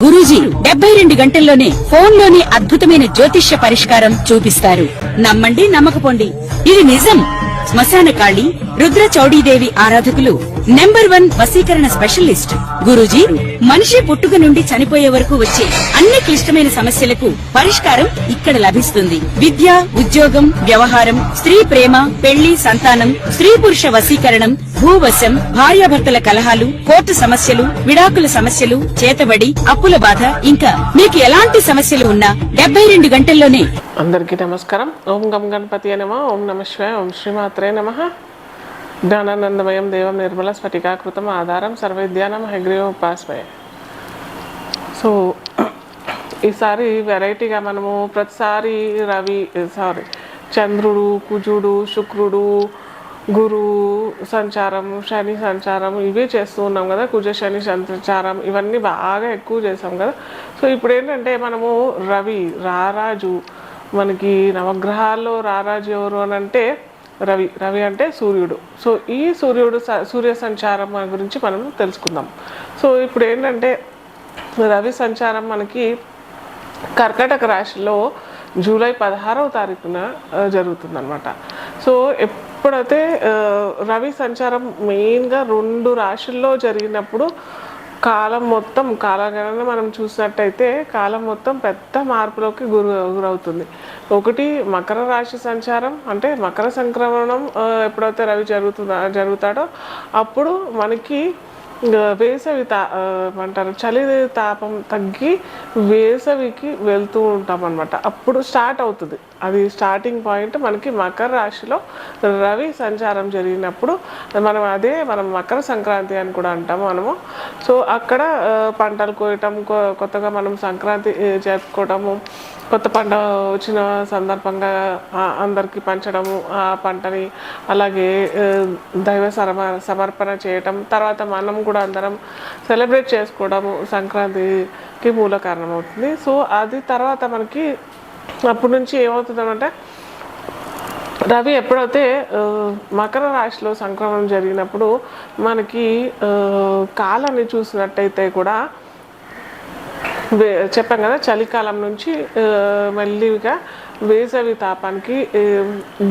గురూజీ 72 గంటల్లోనే ఫోన్ లోని అద్భుతమైన జ్యోతిష్య పరిష్కారం చూపిస్తారు. నమ్మండి, నమ్మకపోండి, ఇది నిజం. శ్మశాన కాళి రుద్ర చౌడీదేవి ఆరాధకులు నంబర్ 1 వశీకరణ స్పెషలిస్ట్ గురూజీ. మనిషి పుట్టుక నుండి చనిపోయే వరకు వచ్చే అన్ని క్లిష్టమైన సమస్యలకు పరిష్కారం ఇక్కడ లభిస్తుంది. విద్య, ఉద్యోగం, వ్యవహారం, స్త్రీ ప్రేమ, పెళ్లి, సంతానం, స్త్రీ పురుష వశీకరణం, భూవశం, భార్యాభర్తల కలహాలు, కోర్టు సమస్యలు, విడాకుల సమస్యలు, చేతబడి, అప్పుల బాధ, ఇంకా మీకు ఎలాంటి సమస్యలు ఉన్నా 72 గంటల్లోనే. అందరికీ నమస్కారం. ఓం గం గణపతి నమః. ఓం నమః శివాయ. ఓం శ్రీమాత్రే నమః. జ్ఞానానందమయం దేవం నిర్మల స్ఫటికాకృతం ఆధారం సర్వవిద్యానాం హయగ్రీవం ఉపాస్మయే. సో ఈసారి వెరైటీగా మనము ప్రతిసారి చంద్రుడు, కుజుడు, శుక్రుడు, గురు సంచారం, శని సంచారం ఇవే చేస్తూ ఉన్నాం కదా. కుజ శని సంచారం ఇవన్నీ బాగా ఎక్కువ చేసాం కదా. సో ఇప్పుడు ఏంటంటే మనము రవి రారాజు, మనకి నవగ్రహాల్లో రారాజు ఎవరు అని అంటే రవి అంటే సూర్యుడు. సో ఈ సూర్య సంచారం గురించి మనం తెలుసుకుందాం. సో ఇప్పుడు ఏంటంటే రవి సంచారం మనకి కర్కాటక రాశిలో జూలై 16వ తారీఖున జరుగుతుందన్నమాట. సో ఎప్పుడైతే రవి సంచారం మెయిన్గా 2 రాశుల్లో జరిగినప్పుడు కాలం మొత్తం కాలగణన మనం చూసినట్టయితే కాలం మొత్తం పెద్ద మార్పులోకి గురవుతుంది. ఒకటి మకర రాశి సంచారం, అంటే మకర సంక్రమణం ఎప్పుడైతే రవి జరుగుతాడో అప్పుడు మనకి వేసవి అంటారు చలి తాపం తగ్గి వేసవికి వెళ్తూ ఉంటాం అనమాట. అప్పుడు స్టార్ట్ అవుతుంది. అది స్టార్టింగ్ పాయింట్ మనకి మకర రాశిలో రవి సంచారం జరిగినప్పుడు మనం మకర సంక్రాంతి అని కూడా అంటాము మనము. సో అక్కడ పంటలు కోయటం, కొత్తగా మనం సంక్రాంతి జరుపుకోవటము, కొత్త పంట వచ్చిన సందర్భంగా అందరికీ పంచడము ఆ పంటని, అలాగే దైవ సమర్పణ చేయటం, తర్వాత మనం కూడా అందరం సెలబ్రేట్ చేసుకోవడము సంక్రాంతికి మూల కారణం అవుతుంది. సో అది తర్వాత మనకి అప్పటి నుంచి ఏమవుతుందంటే రవి ఎప్పుడైతే మకర రాశిలో సంక్రమణం జరిగినప్పుడు మనకి కాలాన్ని చూసినట్టయితే కూడా చెప్పాం కదా, చలికాలం నుంచి మెల్లిగా వేసవి తాపానికి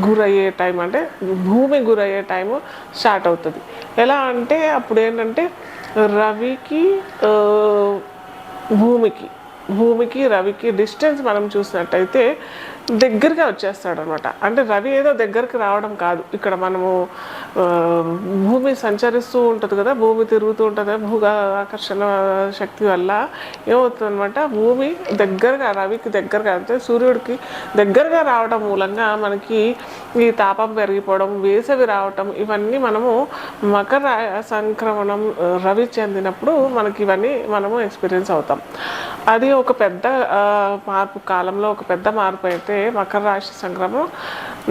గురయ్యే టైం, అంటే భూమి గురయ్యే టైము స్టార్ట్ అవుతుంది. ఎలా అంటే అప్పుడు ఏంటంటే రవికి భూమికి రవికి డిస్టెన్స్ మనం చూసినట్టయితే దగ్గరగా వచ్చేస్తాడు అనమాట. అంటే రవి ఏదో దగ్గరికి రావడం కాదు, ఇక్కడ మనము భూమి సంచరిస్తూ ఉంటుంది కదా, భూమి తిరుగుతూ ఉంటుంది, ఆకర్షణ శక్తి వల్ల ఏమవుతుంది అనమాట, భూమి దగ్గరగా రవికి దగ్గరగా, అంటే సూర్యుడికి దగ్గరగా రావడం మూలంగా మనకి ఈ తాపం పెరిగిపోవడం, వేసవి రావటం, ఇవన్నీ మనము మకర సంక్రమణం రవి చెందినప్పుడు మనకి ఇవన్నీ మనము ఎక్స్పీరియన్స్ అవుతాం. అది ఒక పెద్ద మార్పు, కాలంలో ఒక పెద్ద మార్పు అయితే మకర రాశి సంక్రమణం.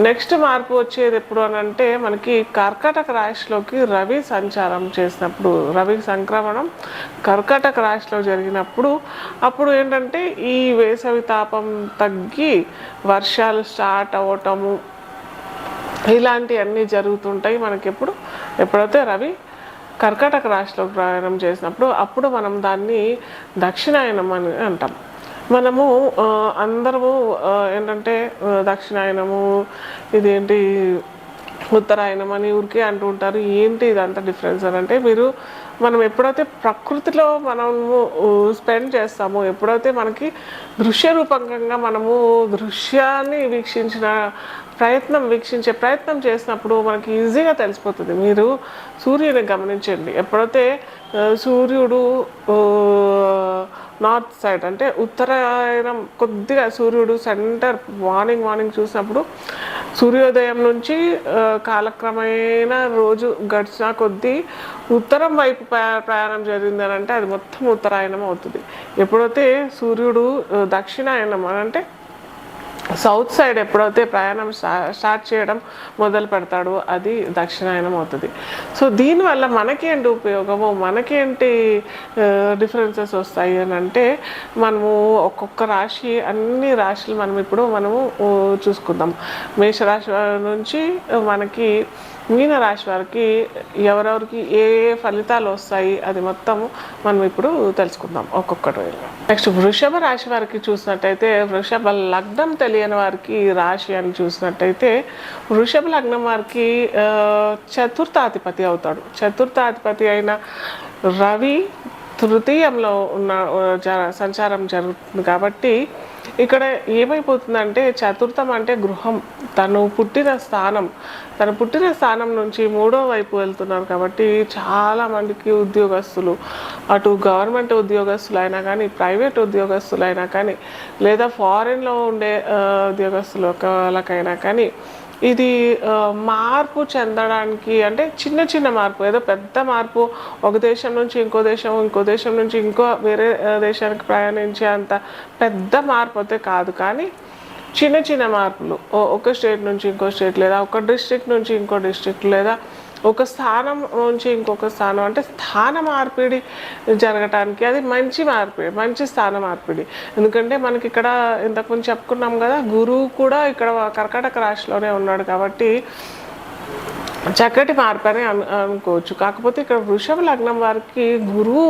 నెక్స్ట్ మార్పు వచ్చేది ఎప్పుడు అని అంటే మనకి కర్కాటక రాశిలోకి రవి సంచారం చేసినప్పుడు, రవి సంక్రమణం కర్కాటక రాశిలో జరిగినప్పుడు అప్పుడు ఏంటంటే ఈ వేసవి తాపం తగ్గి వర్షాలు స్టార్ట్ అవ్వటము ఇలాంటివన్నీ జరుగుతుంటాయి మనకి. ఎప్పుడైతే రవి కర్కాటక రాశిలో ప్రయాణం చేసినప్పుడు అప్పుడు మనం దాన్ని దక్షిణాయనం అని అంటాం. మనము అందరము ఏంటంటే దక్షిణాయనము, ఇదేంటి ఉత్తరాయణం అని ఊరికే అంటూ ఉంటారు. ఏంటి ఇదంతా డిఫరెన్స్ అని అంటే, మనం ఎప్పుడైతే ప్రకృతిలో మనము స్పెండ్ చేస్తామో, ఎప్పుడైతే మనకి దృశ్య రూపకంగా మనము దృశ్యాన్ని వీక్షించే ప్రయత్నం చేసినప్పుడు మనకి ఈజీగా తెలిసిపోతుంది. మీరు సూర్యుని గమనించండి. ఎప్పుడైతే సూర్యుడు నార్త్ సైడ్, అంటే ఉత్తరాయణం కొద్దిగా సూర్యుడు సెంటర్ మార్నింగ్ చూసినప్పుడు సూర్యోదయం నుంచి కాలక్రమేణా రోజు గడిచిన కొద్దీ ఉత్తరం వైపు ప్రయాణం జరిగిందని అంటే అది మొత్తం ఉత్తరాయణం అవుతుంది. ఎప్పుడైతే సూర్యుడు దక్షిణాయనం అని అంటే సౌత్ సైడ్ ఎప్పుడైతే ప్రయాణం స్టార్ట్ చేయడం మొదలు పెడతాడో అది దక్షిణాయనం అవుతుంది. సో దీనివల్ల మనకేంటి ఉపయోగము, మనకేంటి డిఫరెన్సెస్ వస్తాయి అని అంటే, మనము ఒక్కొక్క రాశి, అన్ని రాశులు మనము చూసుకుందాం. మేషరాశి నుంచి మనకి మీన రాశి వారికి ఎవరెవరికి ఏ ఏ ఫలితాలు వస్తాయి అది మొత్తం మనం ఇప్పుడు తెలుసుకుందాం ఒక్కొక్కటి. నెక్స్ట్ వృషభ రాశి వారికి చూసినట్టయితే, వృషభ లగ్నం తెలియని వారికి రాశి అని చూసినట్టయితే, వృషభ లగ్నం వారికి చతుర్థాధిపతి అవుతాడు. చతుర్థాధిపతి అయిన రవి తృతీయంలో ఉన్న సంచారం జరుగుతుంది కాబట్టి ఇక్కడ ఏమైపోతుందంటే, చతుర్థం అంటే గృహం, తను పుట్టిన స్థానం నుంచి మూడో వైపు వెళ్తున్నారు కాబట్టి చాలా మందికి ఉద్యోగస్తులు, అటు గవర్నమెంట్ ఉద్యోగస్తులు అయినా కానీ, ప్రైవేట్ ఉద్యోగస్తులు అయినా కానీ, లేదా ఫారిన్లో ఉండే ఉద్యోగస్తులకైనా కానీ ఇది మార్పు చెందడానికి, అంటే చిన్న చిన్న మార్పు, ఏదో పెద్ద మార్పు ఒక దేశం నుంచి ఇంకో దేశం నుంచి ఇంకో వేరే దేశానికి ప్రయాణించే అంత పెద్ద మార్పు అయితే కాదు, కానీ చిన్న చిన్న మార్పులు ఒక స్టేట్ నుంచి ఇంకో స్టేట్, లేదా ఒక డిస్ట్రిక్ట్ నుంచి ఇంకో డిస్ట్రిక్ట్, లేదా ఒక స్థానం నుంచి ఇంకొక స్థానం, అంటే స్థాన మార్పిడి జరగటానికి అది మంచి స్థాన మార్పిడి. ఎందుకంటే మనకి ఇక్కడ ఇంతకుముందు చెప్పుకున్నాం కదా, గురువు కూడా ఇక్కడ కర్కాటక రాశిలోనే ఉన్నాడు కాబట్టి చక్కటి మార్పు అని అనుకోవచ్చు. కాకపోతే ఇక్కడ వృషభ లగ్నం వారికి గురువు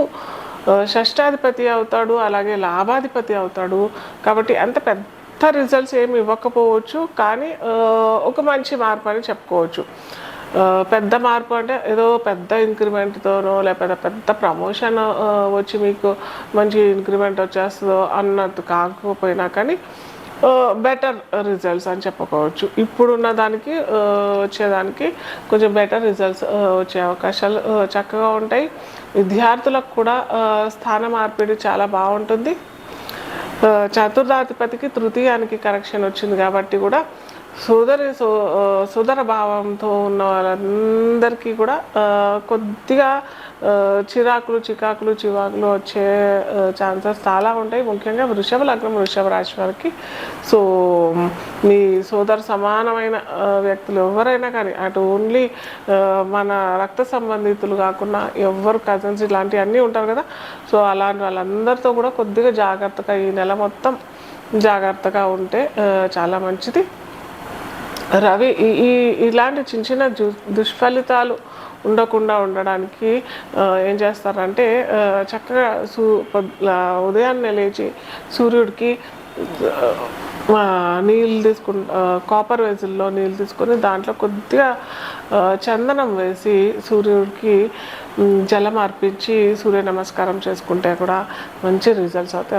షష్టాధిపతి అవుతాడు, అలాగే లాభాధిపతి అవుతాడు కాబట్టి అంత పెద్ద రిజల్ట్స్ ఏమి ఇవ్వకపోవచ్చు, కానీ ఒక మంచి మార్పు అని చెప్పుకోవచ్చు. పెద్ద మార్పు అంటే ఏదో పెద్ద ఇంక్రిమెంట్తోనో లేకపోతే పెద్ద ప్రమోషన్ వచ్చి మీకు మంచి ఇంక్రిమెంట్ వచ్చేస్తుందో అన్నట్టు కాకపోయినా కానీ బెటర్ రిజల్ట్స్ అని చెప్పుకోవచ్చు. ఇప్పుడున్న దానికి వచ్చేదానికి కొంచెం బెటర్ రిజల్ట్స్ వచ్చే అవకాశాలు చక్కగా ఉంటాయి. విద్యార్థులకు కూడా స్థాన మార్పిడి చాలా బాగుంటుంది. చతుర్థాధిపతికి తృతీయానికి కరెక్షన్ వచ్చింది కాబట్టి కూడా సోదర భావంతో ఉన్న వాళ్ళందరికీ కూడా కొద్దిగా చికాకులు వచ్చే ఛాన్సెస్ చాలా ఉంటాయి, ముఖ్యంగా వృషభ లగ్నం వృషభ రాశి వారికి. సో మీ సోదర సమానమైన వ్యక్తులు ఎవరైనా కానీ, అటు ఓన్లీ మన రక్త సంబంధితులు కాకుండా ఎవరు కజిన్స్ ఇలాంటివన్నీ ఉంటారు కదా, సో అలాంటి వాళ్ళందరితో కూడా కొద్దిగా జాగ్రత్తగా ఈ నెల మొత్తం జాగ్రత్తగా ఉంటే చాలా మంచిది. రవి ఇలాంటి చిన్న దుష్ఫలితాలు ఉండకుండా ఉండడానికి ఏం చేస్తారంటే, చక్కగా ఉదయాన్నే లేచి సూర్యుడికి నీళ్ళు కాపర్ వెజిల్లో నీళ్ళు తీసుకొని దాంట్లో కొద్దిగా చందనం వేసి సూర్యుడికి జలం అర్పించి సూర్య నమస్కారం చేసుకుంటే కూడా మంచి రిజల్ట్స్ అవుతాయి.